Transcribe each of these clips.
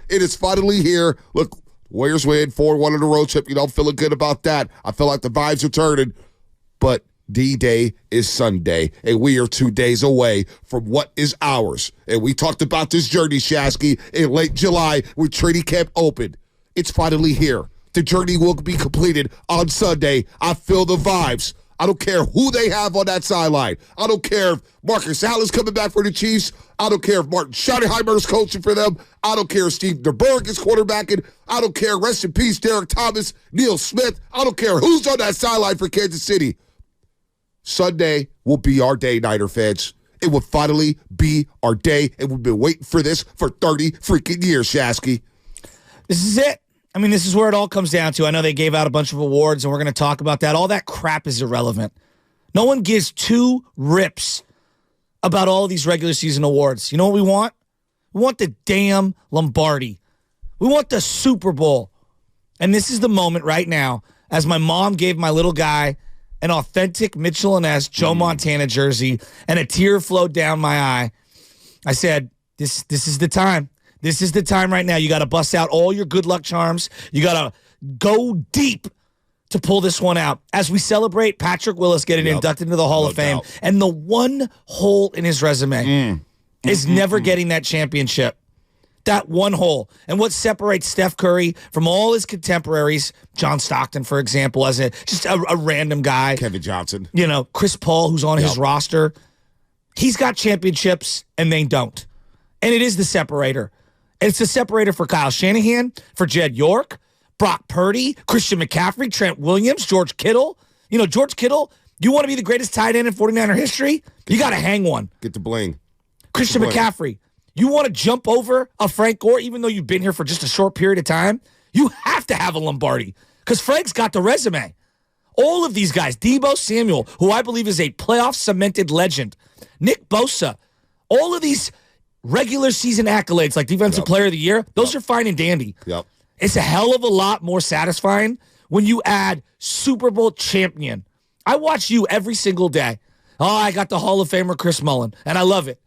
It is finally here. Look, Warriors win 4-1 on the road trip. You know, feeling good about that. I feel like the vibes are turning. But D-Day is Sunday, and we are 2 days away from what is ours. And we talked about this journey, Shasky, in late July when training camp opened. It's finally here. The journey will be completed on Sunday. I feel the vibes. I don't care who they have on that sideline. I don't care if Marcus Allen's coming back for the Chiefs. I don't care if Martin Schottenheimer is coaching for them. I don't care if Steve DeBerg is quarterbacking. I don't care. Rest in peace, Derek Thomas, Neil Smith. I don't care who's on that sideline for Kansas City. Sunday will be our day, Niner fans. It will finally be our day, and we've been waiting for this for 30 freaking years, Shasky. This is it. I mean, this is where it all comes down to. I know they gave out a bunch of awards, and we're going to talk about that. All that crap is irrelevant. No one gives two rips about all of these regular season awards. You know what we want? We want the damn Lombardi. We want the Super Bowl. And this is the moment right now, as my mom gave my little guy an authentic Mitchell & Ness Joe Montana jersey, and a tear flowed down my eye. I said, this is the time. This is the time right now. You got to bust out all your good luck charms. You got to go deep to pull this one out as we celebrate Patrick Willis getting inducted into the Hall of Fame. Doubt. And the one hole in his resume is never getting that championship. That one hole. And what separates Steph Curry from all his contemporaries, John Stockton, for example, as just a random guy. Kevin Johnson. You know, Chris Paul, who's on his roster. He's got championships, and they don't. And it is the separator. And it's the separator for Kyle Shanahan, for Jed York, Brock Purdy, Christian McCaffrey, Trent Williams, George Kittle. You know, George Kittle, you want to be the greatest tight end in 49er history? You got to hang one. Get the bling. Christian McCaffrey, you want to jump over a Frank Gore, even though you've been here for just a short period of time? You have to have a Lombardi because Frank's got the resume. All of these guys, Deebo Samuel, who I believe is a playoff cemented legend, Nick Bosa, all of these regular season accolades like Defensive Player of the Year, those are fine and dandy. It's a hell of a lot more satisfying when you add Super Bowl champion. I watch you every single day. Oh, I got the Hall of Famer Chris Mullin, and I love it.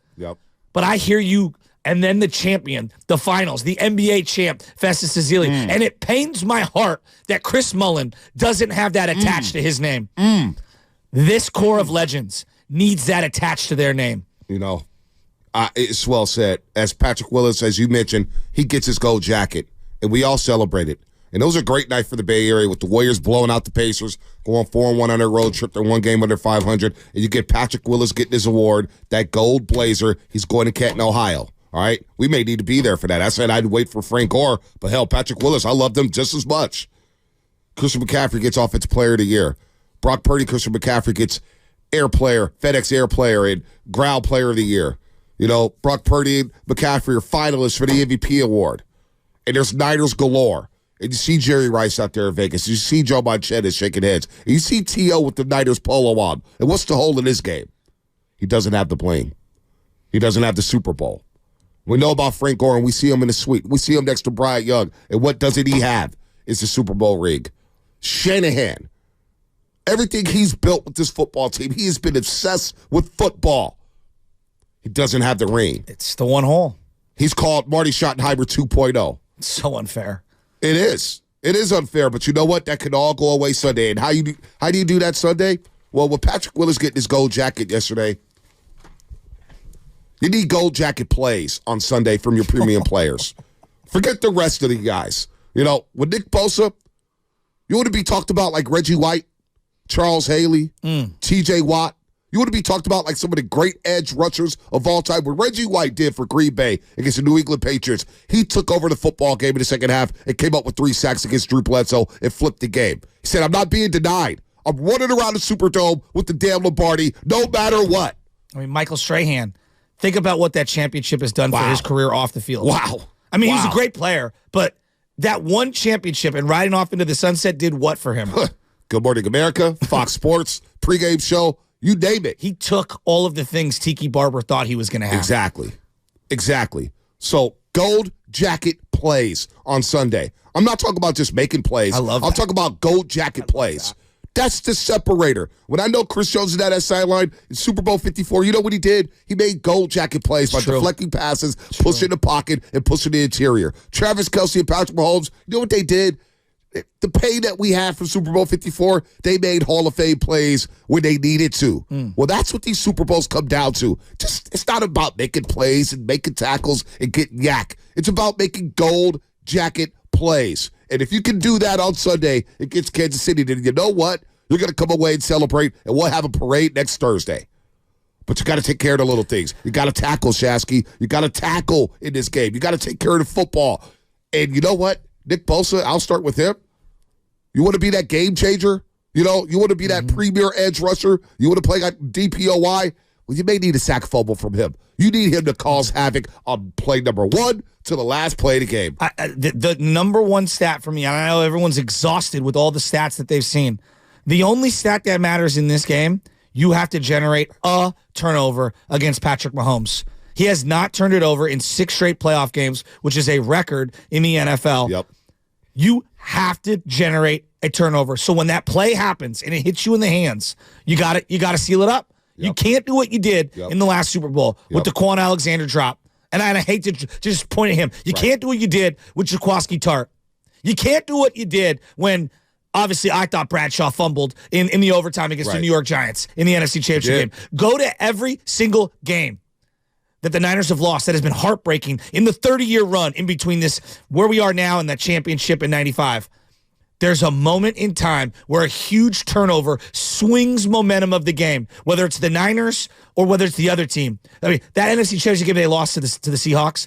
But I hear you, and then the champion, the finals, the NBA champ, Festus Ezeli. And it pains my heart that Chris Mullin doesn't have that attached to his name. This core of legends needs that attached to their name. You know, it's well said. As Patrick Willis, as you mentioned, he gets his gold jacket, and we all celebrate it. And it was a great night for the Bay Area with the Warriors blowing out the Pacers, going 4-1 on their road trip. They're one game under 500. And you get Patrick Willis getting his award, that gold blazer. He's going to Canton, Ohio. All right? We may need to be there for that. I said I'd wait for Frank Gore, but hell, Patrick Willis, I loved him just as much. Christian McCaffrey gets Offensive Player of the Year. Brock Purdy, Christian McCaffrey gets Air Player, FedEx Air Player, and Growl Player of the Year. You know, Brock Purdy and McCaffrey are finalists for the MVP award. And there's Niners galore. And you see Jerry Rice out there in Vegas. You see Joe Montana shaking heads. And you see T.O. with the Niners polo on. And what's the hole in this game? He doesn't have the bling. He doesn't have the Super Bowl. We know about Frank Gore, and we see him in the suite. We see him next to Bryant Young. And what doesn't he have is the Super Bowl ring. Shanahan, everything he's built with this football team, he has been obsessed with football. He doesn't have the ring. It's the one hole. He's called Marty Schottenheimer 2.0. It's so unfair. It is. It is unfair, but you know what? That could all go away Sunday. And how do you do that Sunday? Well, with Patrick Willis getting his gold jacket yesterday, you need gold jacket plays on Sunday from your premium players. Forget the rest of the guys. You know, with Nick Bosa, you want to be talked about like Reggie White, Charles Haley, T.J. Watt. You want to be talked about like some of the great edge rushers of all time. What Reggie White did for Green Bay against the New England Patriots, he took over the football game in the second half and came up with 3 sacks against Drew Bledsoe and flipped the game. He said, I'm not being denied. I'm running around the Superdome with the damn Lombardi no matter what. I mean, Michael Strahan, think about what that championship has done for his career off the field. Wow. I mean, he's a great player, but that one championship and riding off into the sunset did what for him? Good Morning America, Fox Sports, pregame show. You name it. He took all of the things Tiki Barber thought he was going to have. Exactly. So, gold jacket plays on Sunday. I'm not talking about just making plays. I love that. I'm talking about gold jacket plays. That's the separator. When I know Chris Jones is at that sideline in Super Bowl 54, you know what he did? He made gold jacket plays by deflecting passes, pushing the pocket, and pushing the interior. Travis Kelce and Patrick Mahomes, you know what they did? The pay that we had from Super Bowl 54, they made Hall of Fame plays when they needed to. Well, that's what these Super Bowls come down to. It's not about making plays and making tackles and getting yak. It's about making gold jacket plays. And if you can do that on Sunday against Kansas City, then you know what? You're going to come away and celebrate, and we'll have a parade next Thursday. But you got to take care of the little things. You got to tackle, Shasky. You got to tackle in this game. You got to take care of the football. And you know what? Nick Bosa, I'll start with him. You want to be that game changer? You know, you want to be that premier edge rusher? You want to play like DPOY? Well, you may need a sack fumble from him. You need him to cause havoc on play number 1 to the last play of the game. The number one stat for me, and I know everyone's exhausted with all the stats that they've seen. The only stat that matters in this game, you have to generate a turnover against Patrick Mahomes. He has not turned it over in 6 straight playoff games, which is a record in the NFL. Yep. You have to generate a turnover. So when that play happens and it hits you in the hands, you got to seal it up. Yep. You can't do what you did in the last Super Bowl with the Quan Alexander drop. And I hate to just point at him. You can't do what you did with Jaquiski Tartt. You can't do what you did when, obviously, I thought Bradshaw fumbled in the overtime against the New York Giants in the NFC Championship game. Go to every single game that the Niners have lost that has been heartbreaking in the 30-year run in between this, where we are now and that championship in 95. There's a moment in time where a huge turnover swings momentum of the game, whether it's the Niners or whether it's the other team. I mean, that NFC Championship game they lost to the Seahawks,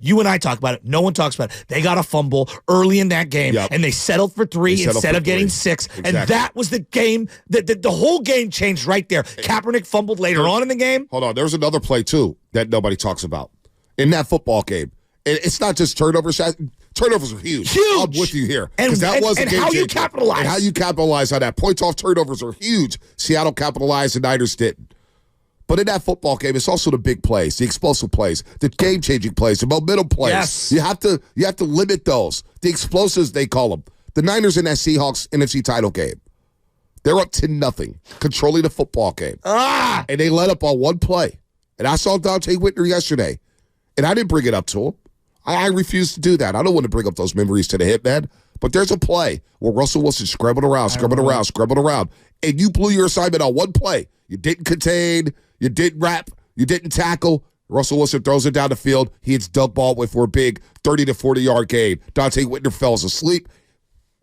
you and I talk about it. No one talks about it. They got a fumble early in that game, and they settled for 3 instead of getting 6. Exactly. And that was the game, the whole game changed right there. Kaepernick fumbled later on in the game. Hold on. There was another play, too, that nobody talks about in that football game. And it's not just turnovers. Turnovers are huge. I'm with you here. And how you capitalize. And how you capitalize on that. Points off turnovers are huge. Seattle capitalized, the Niners didn't. But in that football game, it's also the big plays, the explosive plays, the game-changing plays, the momentum plays. Yes. You have to limit those. The explosives, they call them. The Niners in that Seahawks NFC title game, they're up 10-0, controlling the football game. And they let up on one play. And I saw Dante Whitner yesterday, and I didn't bring it up to him. I refuse to do that. I don't want to bring up those memories to the hitman. But there's a play where Russell Wilson scrambled around, and you blew your assignment on one play. You didn't contain, you didn't wrap, you didn't tackle. Russell Wilson throws it down the field. He hits Doug Baldwin for a big 30 to 40-yard gain. Dante Whitner falls asleep.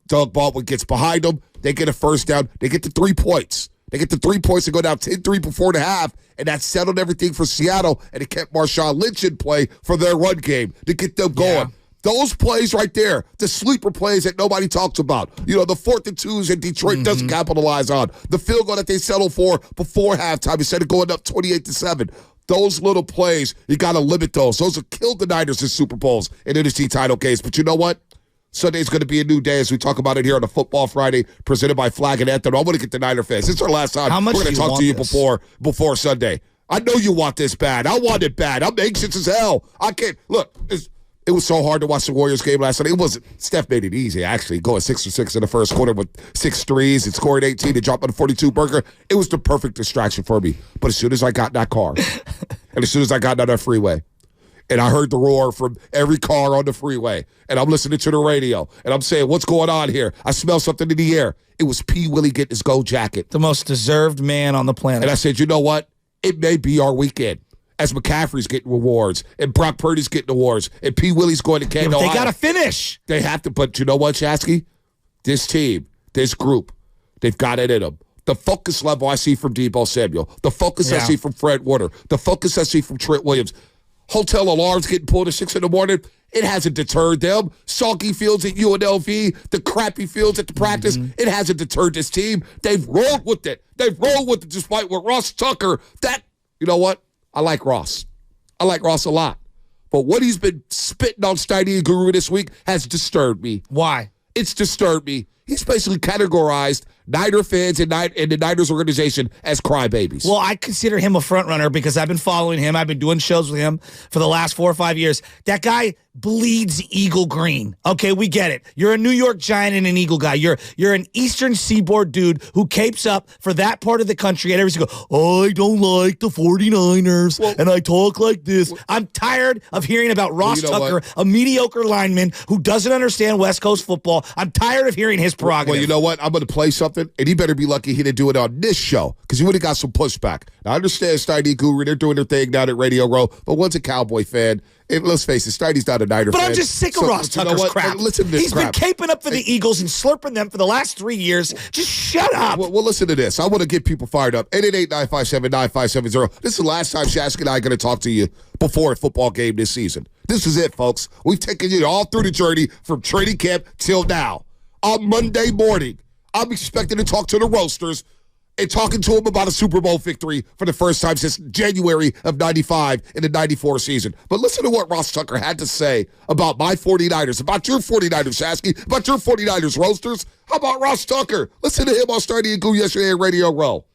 Doug Baldwin gets behind him. They get a first down. They get the 3 points. They get the 3 points and go down 10-3 before the half, and that settled everything for Seattle, and it kept Marshawn Lynch in play for their run game to get them going. Yeah. Those plays right there, the sleeper plays that nobody talks about. You know, the 4th and 2s that Detroit doesn't capitalize on. The field goal that they settled for before halftime instead of going up 28-7. Those little plays, you got to limit those. Those have killed the Niners in Super Bowls and NFC title games. But you know what? Sunday's going to be a new day as we talk about it here on a Football Friday presented by Flag and Anthem. I want to get the Niner fans. This is our last time. We're going to talk to you before Sunday. I know you want this bad. I want it bad. I'm anxious as hell. I can't. Look, it was so hard to watch the Warriors game last night. It wasn't. Steph made it easy, actually, going 6 for 6 in the first quarter with 6 threes and scoring 18 and dropping a 42 burger. It was the perfect distraction for me. But as soon as I got in that car and as soon as I got down that freeway, and I heard the roar from every car on the freeway. And I'm listening to the radio. And I'm saying, what's going on here? I smell something in the air. It was P. Willie getting his gold jacket. The most deserved man on the planet. And I said, you know what? It may be our weekend. As McCaffrey's getting awards. And Brock Purdy's getting awards. And P. Willie's going to Canton, Ohio. They got to finish. They have to. But you know what, Shasky? This team, this group, they've got it in them. The focus level I see from Deebo Samuel. The focus I see from Fred Warner. The focus I see from Trent Williams. Hotel alarms getting pulled at 6 in the morning. It hasn't deterred them. Soggy fields at UNLV, the crappy fields at the practice, it hasn't deterred this team. They've rolled with it. Despite what Ross Tucker, you know what? I like Ross. I like Ross a lot. But what he's been spitting on Steiny and Guru this week has disturbed me. Why? It's disturbed me. He's basically categorized Niner fans and the Niners organization as crybabies. Well, I consider him a front runner because I've been following him. I've been doing shows with him for the last 4 or 5 years. That guy bleeds Eagle green. Okay, we get it. You're a New York Giant and an Eagle guy. You're an Eastern Seaboard dude who capes up for that part of the country and every single, I don't like the 49ers and I talk like this. I'm tired of hearing about Ross Tucker, a mediocre lineman who doesn't understand West Coast football. I'm tired of hearing his prerogative. Well, you know what? I'm going to play something, and he better be lucky he didn't do it on this show because he would have got some pushback. Now, I understand Steiny Guru, they're doing their thing down at Radio Row, but one's a Cowboy fan. And let's face it, Steiny's not a Niner fan. But I'm just sick of Ross Tucker's crap. Listen to this He's been caping up for the Eagles and slurping them for the last 3 years. Just shut up. Well, listen to this. I want to get people fired up. 888-957-9570. This is the last time Shasky and I are going to talk to you before a football game this season. This is it, folks. We've taken you all through the journey from training camp till now. On Monday morning, I'm expecting to talk to the Roasters and talking to them about a Super Bowl victory for the first time since January of 95 in the 94 season. But listen to what Ross Tucker had to say about my 49ers, about your 49ers, Shasky, about your 49ers Roasters. How about Ross Tucker? Listen to him on Steiny and Goo yesterday at Radio Row.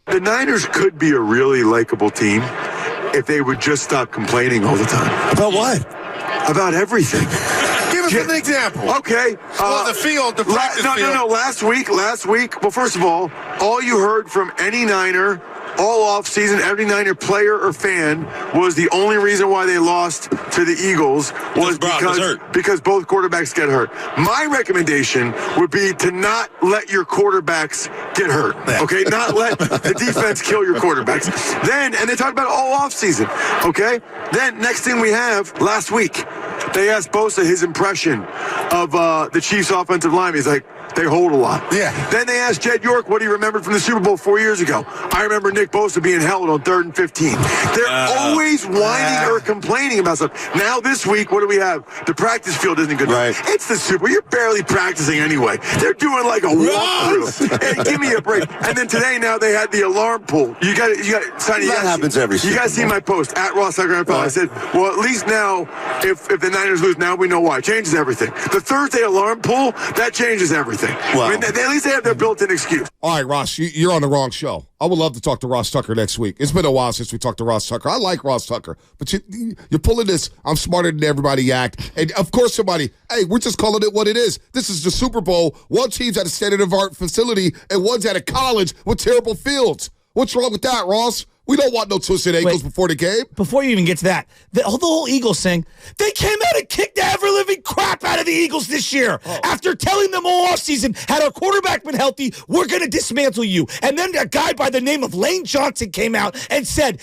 The Niners could be a really likable team if they would just stop complaining all the time. About what? About everything. Give us an example. Okay. Well, the field, the practice field. No. Last week. Well, first of all you heard from any Niner all offseason, every Niner player or fan was the only reason why they lost to the Eagles was because both quarterbacks get hurt. My recommendation would be to not let your quarterbacks get hurt. Okay? Not let the defense kill your quarterbacks. And they talked about it all offseason. Okay? Then next thing we have, last week, they asked Bosa his impression of the Chiefs' offensive line. He's like, they hold a lot. Yeah. Then they asked Jed York what he remembered from the Super Bowl 4 years ago. I remember Nick Bosa being held on 3rd and 15. They're always whining or complaining about stuff. Now this week, what do we have? The practice field isn't good. Right. It's the Super Bowl. You're barely practicing anyway. They're doing like a walkthrough. Hey, give me a break. And then today, now they had the alarm pull. You got Sonny. That happens every season. You guys see my post at Ross Tucker NFL. I said, well, at least now, if the Niners lose, now we know why. It changes everything. The Thursday alarm pull, that changes everything. Well, I mean, at least they have their built-in excuse. All right, Ross, you're on the wrong show. I would love to talk to Ross Tucker next week. It's been a while since we talked to Ross Tucker. I like Ross Tucker, but you're pulling this I'm smarter than everybody act. And, of course, hey, we're just calling it what it is. This is the Super Bowl. One team's at a state-of-the-art facility, and one's at a college with terrible fields. What's wrong with that, Ross? We don't want no twisted ankles before the game. Before you even get to that, the whole Eagles thing, they came out and kicked the ever-living crap out of the Eagles this year. After telling them all offseason, had our quarterback been healthy, we're going to dismantle you. And then a guy by the name of Lane Johnson came out and said,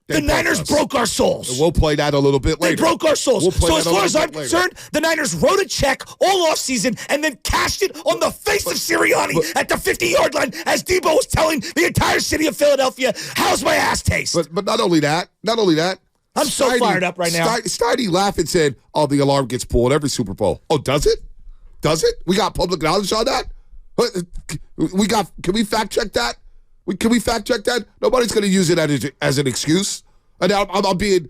the Niners broke our souls. We'll play that a little bit later. They broke our souls. So as far as I'm later. concerned, the Niners wrote a check all offseason and then cashed it on the face of Sirianni at the 50-yard line as Debo was telling the entire city of Philadelphia, how's my ass taste? But not only that. I'm so fired up right now. Steiny laughed and said, the alarm gets pulled every Super Bowl. Oh, does it? Does it? We got public knowledge on that? Can we fact check that? Can we fact check that? Nobody's going to use it as an excuse. And I'm being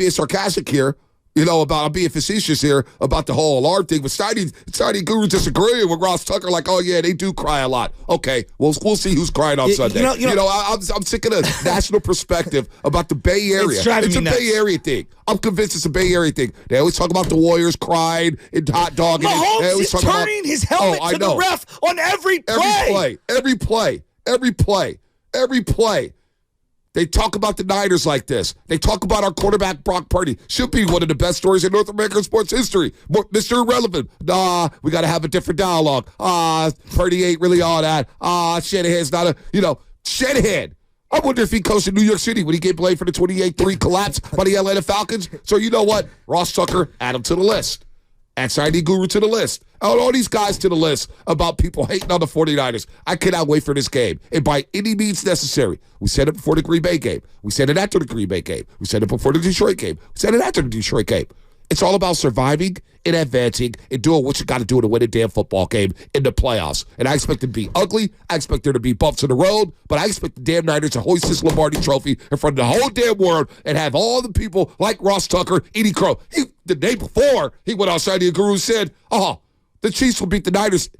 sarcastic here, I'm being facetious here about the whole alarm thing. But Steiny Guru disagreeing with Ross Tucker, like, oh yeah, they do cry a lot. Okay, we'll see who's crying on Sunday. I'm sick of the national perspective about the Bay Area. It's a Bay Area thing. I'm convinced it's a Bay Area thing. They always talk about the Warriors crying and hot dogging. Mahomes is turning his helmet to the ref on every play. Every play. They talk about the Niners like this. They talk about our quarterback, Brock Purdy. Should be one of the best stories in North American sports history. Mr. Irrelevant. Nah, we got to have a different dialogue. Purdy ain't really all that. Shanahan's not a, Shanahan. I wonder if he coached in New York City when he get blamed for the 28-3 collapse by the Atlanta Falcons. So you know what? Ross Tucker, add him to the list. Add Steiny Guru to the list. Add all these guys to the list about people hating on the 49ers. I cannot wait for this game. And by any means necessary, we said it before the Green Bay game. We said it after the Green Bay game. We said it before the Detroit game. We said it after the Detroit game. It's all about surviving and advancing and doing what you got to do to win a damn football game in the playoffs. And I expect it to be ugly. I expect there to be bumps in the road. But I expect the damn Niners to hoist this Lombardi trophy in front of the whole damn world and have all the people like Ross Tucker, Edie Crow. The day before, he went outside the Guru and said, the Chiefs will beat the Niners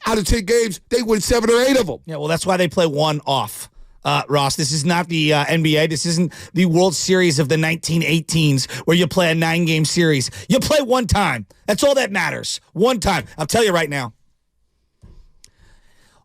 Out of 10 games, they win 7 or 8 of them. Yeah, well, that's why they play one off. Ross, this is not the NBA. This isn't the World Series of the 1918s where you play a 9-game series. You play one time. That's all that matters. One time. I'll tell you right now.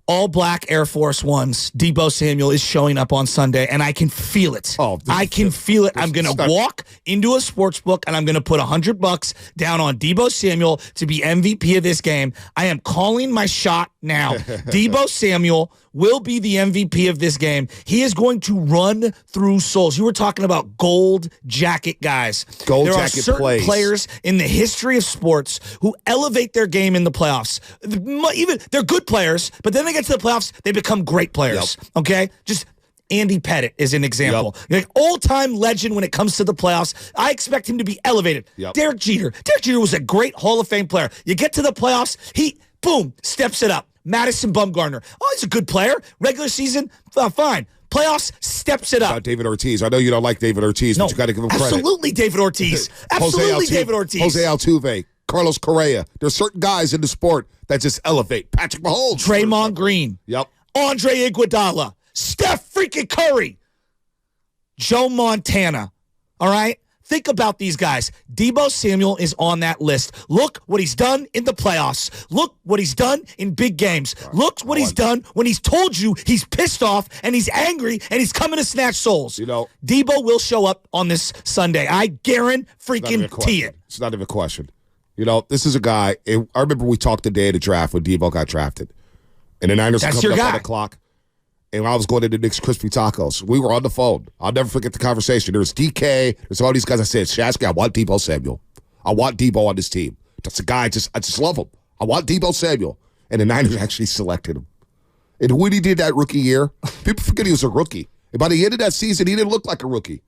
All black Air Force Ones, Deebo Samuel is showing up on Sunday, and I can feel it. I can feel it. I'm going to walk into a sports book, and I'm going to put $100 down on Deebo Samuel to be MVP of this game. I am calling my shot now. Deebo Samuel will be the MVP of this game. He is going to run through souls. You were talking about gold jacket guys. Gold there jacket are certain plays. players in the history of sports who elevate their game in the playoffs. Even they're good players, but then they get to the playoffs, they become great players. Yep. Okay? Just Andy Pettit is an example. Yep. Like all-time legend when it comes to the playoffs. I expect him to be elevated. Yep. Derek Jeter. Derek Jeter was a great Hall of Fame player. You get to the playoffs, he, boom, steps it up. Madison Bumgarner. Oh, he's a good player. Regular season, fine. Playoffs, steps it up. David Ortiz. I know you don't like David Ortiz, but you got to give him credit. Absolutely David Ortiz. Absolutely David Ortiz. Jose Altuve. Carlos Correa. There's certain guys in the sport that just elevate. Patrick Mahomes. Draymond Green. Yep. Andre Iguodala. Steph freaking Curry. Joe Montana. All right? Think about these guys. Deebo Samuel is on that list. Look what he's done in the playoffs. Look what he's done in big games. Look what he's done when he's told you he's pissed off and he's angry and he's coming to snatch souls. You know, Deebo will show up on this Sunday. I guarantee it. It's not even a question. You know, this is a guy. I remember we talked the day of the draft when Deebo got drafted. And the Niners were coming up on the clock. And I was going to the Nick's Crispy Tacos. We were on the phone. I'll never forget the conversation. There was DK. There's all these guys. I said, Shasky, I want Deebo Samuel. I want Deebo on this team. That's a guy. I just love him. I want Deebo Samuel. And the Niners actually selected him. And when he did that rookie year, people forget he was a rookie. And by the end of that season, he didn't look like a rookie.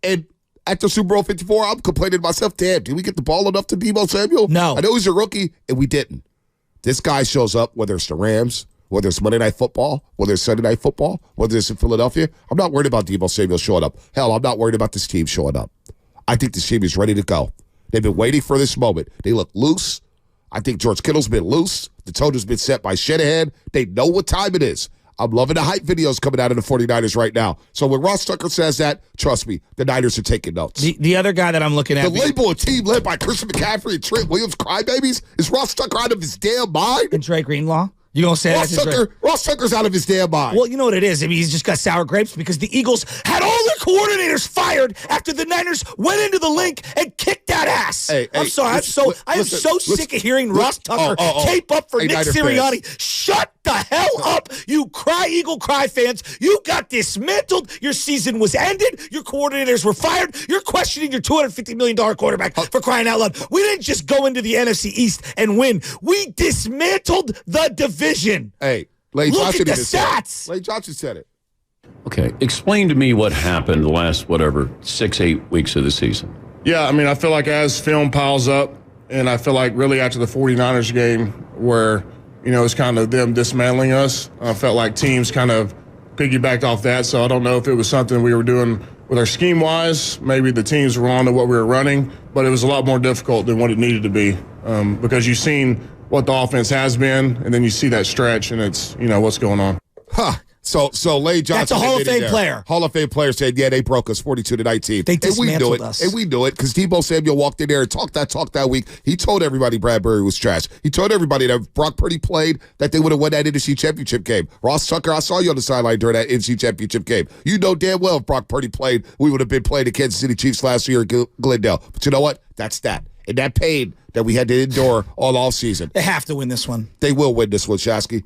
And after Super Bowl 54, I'm complaining to myself, damn, did we get the ball enough to Deebo Samuel? No. I know he's a rookie, and we didn't. This guy shows up, whether it's the Rams, whether it's Monday Night Football, whether it's Sunday Night Football, whether it's in Philadelphia. I'm not worried about Deebo Samuel showing up. Hell, I'm not worried about this team showing up. I think this team is ready to go. They've been waiting for this moment. They look loose. I think George Kittle's been loose. The tone has been set by Shanahan. They know what time it is. I'm loving the hype videos coming out of the 49ers right now. So when Ross Tucker says that, trust me, the Niners are taking notes. The other guy that I'm looking at. The label a team led by Christian McCaffrey and Trent Williams crybabies? Is Ross Tucker out of his damn mind? And Trey Greenlaw? You gonna say Ross Tucker's out of his damn mind. Well, you know what it is. I mean, he's just got sour grapes because the Eagles had all their coordinators fired after the Niners went into the link and kicked that ass. I'm sorry. I am so sick of hearing Ross Tucker tape up for Nick Sirianni. Shut the hell up, you Eagle Cry fans. You got dismantled. Your season was ended. Your coordinators were fired. You're questioning your $250 million quarterback for crying out loud. We didn't just go into the NFC East and win. We dismantled the division. Hey, Lane Look Johnson at the stats. Lane Johnson said it. Okay, explain to me what happened the last, 6-8 weeks of the season. Yeah, I mean, I feel like as film piles up, and I feel like really after the 49ers game where, it's kind of them dismantling us, I felt like teams kind of piggybacked off that. So I don't know if it was something we were doing with our scheme-wise. Maybe the teams were on to what we were running, but it was a lot more difficult than what it needed to be because you've seen what the offense has been, and then you see that stretch, and it's, what's going on. Huh. So Lane Johnson. That's a Hall of Fame player. Hall of Fame player said, yeah, they broke us 42-19. They dismantled us. And we knew it because Deebo Samuel walked in there and talked that week. He told everybody Bradbury was trash. He told everybody that if Brock Purdy played, that they would have won that NFC Championship game. Ross Tucker, I saw you on the sideline during that NFC Championship game. You know damn well if Brock Purdy played, we would have been playing the Kansas City Chiefs last year in Glendale. But you know what? That's that. And that pain that we had to endure all offseason. They have to win this one. They will win this one, Shasky.